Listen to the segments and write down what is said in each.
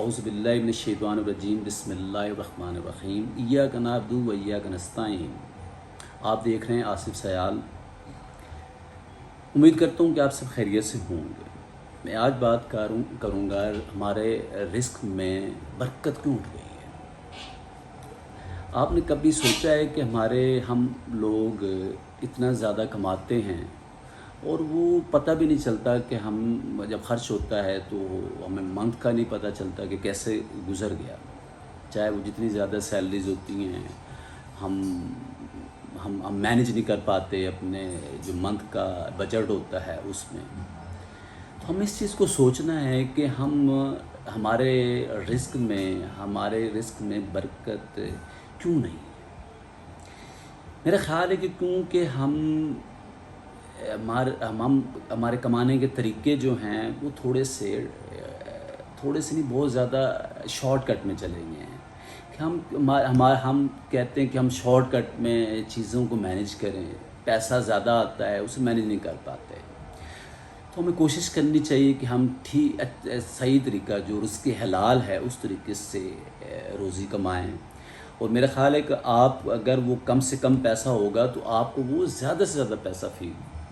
اعوذ باللہ من الشیطان الرجیم بسم اللہ الرحمن الرحیم ایاک نعبد و ایاک نستعین۔ آپ دیکھ رہے ہیں آصف سیال۔ امید کرتا ہوں کہ آپ سب خیریت سے ہوں گے۔ میں آج بات کروں گا ہمارے رزق میں برکت کیوں اٹھ گئی ہے۔ آپ نے کبھی سوچا ہے کہ ہم لوگ اتنا زیادہ کماتے ہیں اور وہ پتہ بھی نہیں چلتا کہ ہم جب خرچ ہوتا ہے تو ہمیں منتھ کا نہیں پتہ چلتا کہ کیسے گزر گیا، چاہے وہ جتنی زیادہ سیلریز ہوتی ہیں ہم مینیج نہیں کر پاتے اپنے جو منتھ کا بجٹ ہوتا ہے اس میں۔ تو ہمیں اس چیز کو سوچنا ہے کہ ہمارے رزق میں برکت کیوں نہیں ہے۔ میرا خیال ہے کہ کیونکہ ہمارے کمانے کے طریقے جو ہیں وہ تھوڑے سے نہیں بہت زیادہ شارٹ کٹ میں چلے گئے ہیں کہ ہم کہتے ہیں کہ ہم شارٹ کٹ میں چیزوں کو مینیج کریں، پیسہ زیادہ آتا ہے اسے مینیج نہیں کر پاتے۔ تو ہمیں کوشش کرنی چاہیے کہ ہم صحیح طریقہ جو رزق حلال ہے اس طریقے سے روزی کمائیں۔ اور میرا خیال ہے کہ آپ اگر وہ کم سے کم پیسہ ہوگا تو آپ کو وہ زیادہ سے زیادہ پیسہ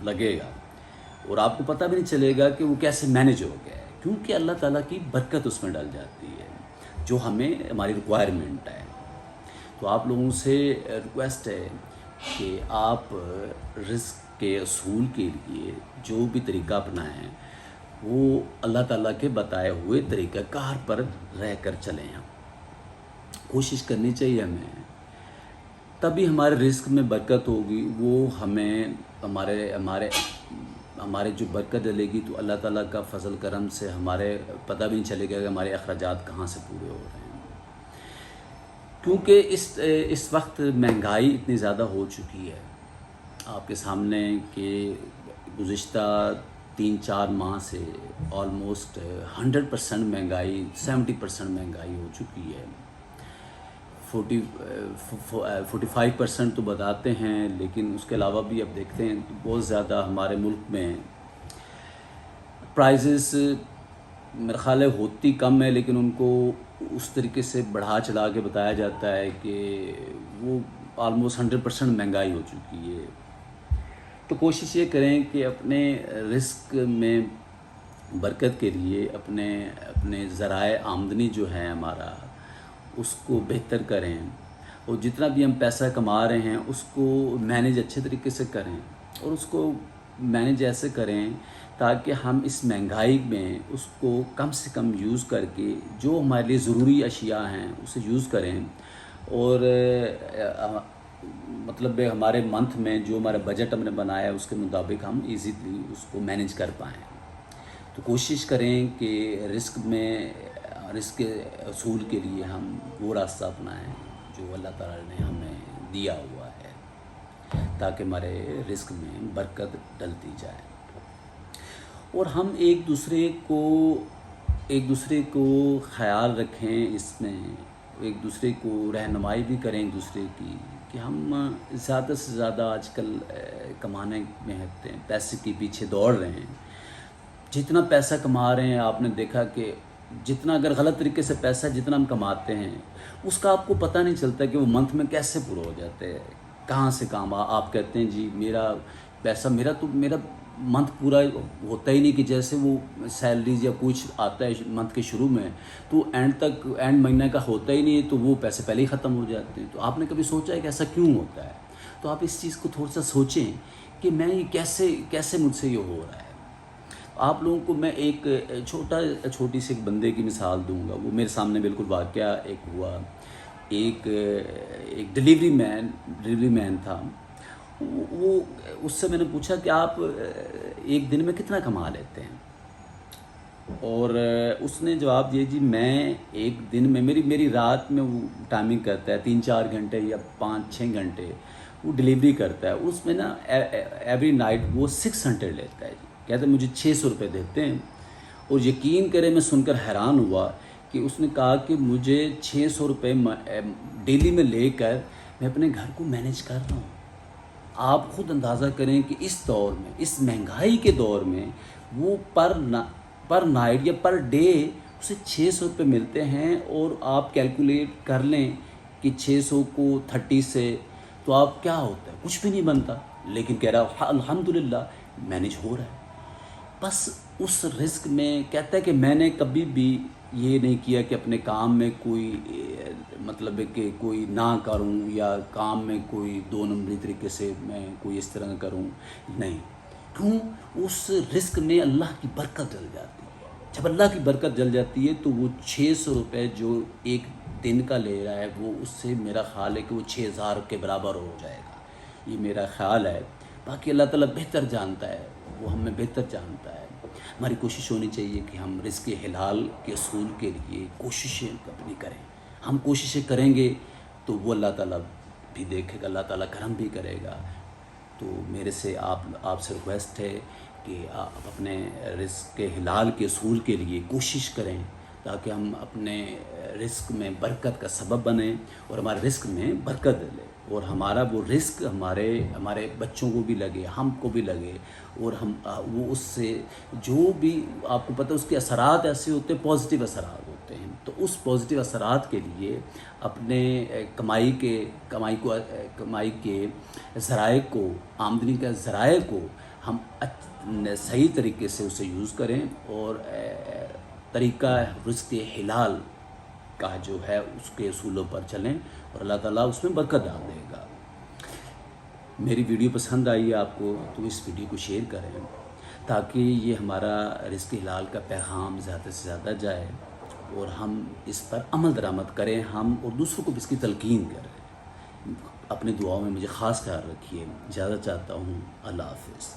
لگے گا اور آپ کو پتہ بھی نہیں چلے گا کہ وہ کیسے مینیج ہو گیا ہے، کیونکہ اللہ تعالیٰ کی برکت اس میں ڈل جاتی ہے جو ہماری ریکوائرمنٹ ہے۔ تو آپ لوگوں سے ریکویسٹ ہے کہ آپ رزق کے اصول کے لیے جو بھی طریقہ اپنائیں وہ اللہ تعالیٰ کے بتائے ہوئے طریقہ کار پر رہ کر چلیں۔ ہم کوشش کرنی چاہیے ہمیں، تبھی ہمارے رزق میں برکت ہوگی۔ وہ ہمارے جو برکت ڈلے گی تو اللہ تعالیٰ کا فضل کرم سے ہمارے پتہ بھی نہیں چلے گا کہ ہمارے اخراجات کہاں سے پورے ہو رہے ہیں، کیونکہ اس وقت مہنگائی اتنی زیادہ ہو چکی ہے آپ کے سامنے کہ گزشتہ 3-4 ماہ سے آلموسٹ 100% مہنگائی 70% مہنگائی ہو چکی ہے۔ 45% تو بتاتے ہیں، لیکن اس کے علاوہ بھی اب دیکھتے ہیں تو بہت زیادہ ہمارے ملک میں پرائزز میرا خیال ہے ہوتی کم ہے، لیکن ان کو اس طریقے سے بڑھا چڑھا کے بتایا جاتا ہے کہ وہ آلموسٹ 100% مہنگائی ہو چکی ہے۔ تو کوشش یہ کریں کہ اپنے رزق میں برکت کے لیے اپنے ذرائع آمدنی جو ہے ہمارا اس کو بہتر کریں، اور جتنا بھی ہم پیسہ کما رہے ہیں اس کو مینیج اچھے طریقے سے کریں، اور اس کو مینیج ایسے کریں تاکہ ہم اس مہنگائی میں اس کو کم سے کم یوز کر کے جو ہمارے لیے ضروری اشیاء ہیں اسے یوز کریں، اور مطلب ہمارے منتھ میں جو ہمارا بجٹ ہم نے بنایا ہے اس کے مطابق ہم ایزیلی اس کو مینیج کر پائیں۔ تو کوشش کریں کہ رزق کے اصول کے لیے ہم وہ راستہ اپنائیں جو اللہ تعالیٰ نے ہمیں دیا ہوا ہے تاکہ ہمارے رزق میں برکت ڈلتی جائے، اور ہم ایک دوسرے کو خیال رکھیں، اس میں ایک دوسرے کو رہنمائی بھی کریں ایک دوسرے کی کہ ہم زیادہ سے زیادہ آج کل کمانے میں پیسے کے پیچھے دوڑ رہے ہیں۔ جتنا پیسہ کما رہے ہیں آپ نے دیکھا کہ جتنا اگر غلط طریقے سے پیسہ جتنا ہم کماتے ہیں اس کا آپ کو پتہ نہیں چلتا کہ وہ منتھ میں کیسے پورا ہو جاتے ہیں، کہاں سے کام آپ کہتے ہیں جی میرا منتھ پورا ہوتا ہی نہیں، کہ جیسے وہ سیلریز یا کچھ آتا ہے منتھ کے شروع میں تو اینڈ مہینے کا ہوتا ہی نہیں ہے، تو وہ پیسے پہلے ہی ختم ہو جاتے ہیں۔ تو آپ نے کبھی سوچا ہے کہ ایسا کیوں ہوتا ہے؟ تو آپ اس چیز کو تھوڑا سا سوچیں کہ میں یہ کیسے مجھ سے یہ ہو رہا ہے۔ آپ لوگوں کو میں ایک چھوٹی سی ایک بندے کی مثال دوں گا۔ وہ میرے سامنے بالکل واقعہ ایک ہوا، ایک ڈیلیوری مین تھا۔ وہ اس سے میں نے پوچھا کہ آپ ایک دن میں کتنا کما لیتے ہیں، اور اس نے جواب دیا جی میں ایک دن میں میری رات میں وہ ٹائمنگ کرتا ہے 3-4 گھنٹے یا 5-6 گھنٹے وہ ڈیلیوری کرتا ہے، اس میں نا ایوری نائٹ وہ 600 لیتا ہے جی، کہتے ہیں مجھے 600 روپے دیتے ہیں۔ اور یقین کریں میں سن کر حیران ہوا کہ اس نے کہا کہ مجھے 600 روپے ڈیلی میں لے کر میں اپنے گھر کو مینیج کر رہا ہوں۔ آپ خود اندازہ کریں کہ اس دور میں، اس مہنگائی کے دور میں وہ پر نائٹ یا پر ڈے اسے 600 روپے ملتے ہیں، اور آپ کیلکولیٹ کر لیں کہ 600 کو 30 سے تو آپ کیا ہوتا ہے، کچھ بھی نہیں بنتا، لیکن کہہ رہا الحمدللہ مینیج ہو رہا ہے۔ بس اس رزق میں کہتا ہے کہ میں نے کبھی بھی یہ نہیں کیا کہ اپنے کام میں کوئی مطلب ہے کہ کوئی نہ کروں، یا کام میں کوئی 2 نمبری طریقے سے میں کوئی اس طرح کروں، نہیں۔ کیوں؟ اس رزق میں اللہ کی برکت ڈل جاتی ہے۔ جب اللہ کی برکت ڈل جاتی ہے تو وہ 600 روپے جو ایک دن کا لے رہا ہے، وہ اس سے میرا خیال ہے کہ وہ 6000 کے برابر ہو جائے گا، یہ میرا خیال ہے۔ باقی اللہ تعالیٰ بہتر جانتا ہے، وہ ہمیں بہتر جانتا ہے۔ ہماری کوشش ہونی چاہیے کہ ہم رزق حلال کے اصول کے لیے کوششیں اپنی کریں۔ ہم کوششیں کریں گے تو وہ اللہ تعالیٰ بھی دیکھے گا، اللہ تعالیٰ کرم بھی کرے گا۔ تو میرے سے آپ سے ریکویسٹ ہے کہ آپ اپنے رزق کے حلال کے اصول کے لیے کوشش کریں، تاکہ ہم اپنے رزق میں برکت کا سبب بنیں، اور ہمارے رزق میں برکت ڈلے، اور ہمارا وہ رزق ہمارے بچوں کو بھی لگے، ہم کو بھی لگے، اور ہم وہ اس سے جو بھی آپ کو پتہ ہے اس کے اثرات ایسے ہوتے ہیں، پازیٹیو اثرات ہوتے ہیں۔ تو اس پازیٹیو اثرات کے لیے اپنے کمائی کے ذرائع کو، آمدنی کے ذرائع کو ہم صحیح طریقے سے اسے یوز کریں، اور طریقہ رزق حلال کا جو ہے اس کے اصولوں پر چلیں، اور اللہ تعالیٰ اس میں برکت ڈال دے گا۔ میری ویڈیو پسند آئی ہے آپ کو تو اس ویڈیو کو شیئر کریں، تاکہ یہ ہمارا رزق حلال کا پیغام زیادہ سے زیادہ جائے، اور ہم اس پر عمل درآمد کریں، ہم اور دوسروں کو بھی اس کی تلقین کریں۔ اپنی دعاؤں میں مجھے خاص خیال رکھیے۔ اجازت چاہتا ہوں۔ اللہ حافظ۔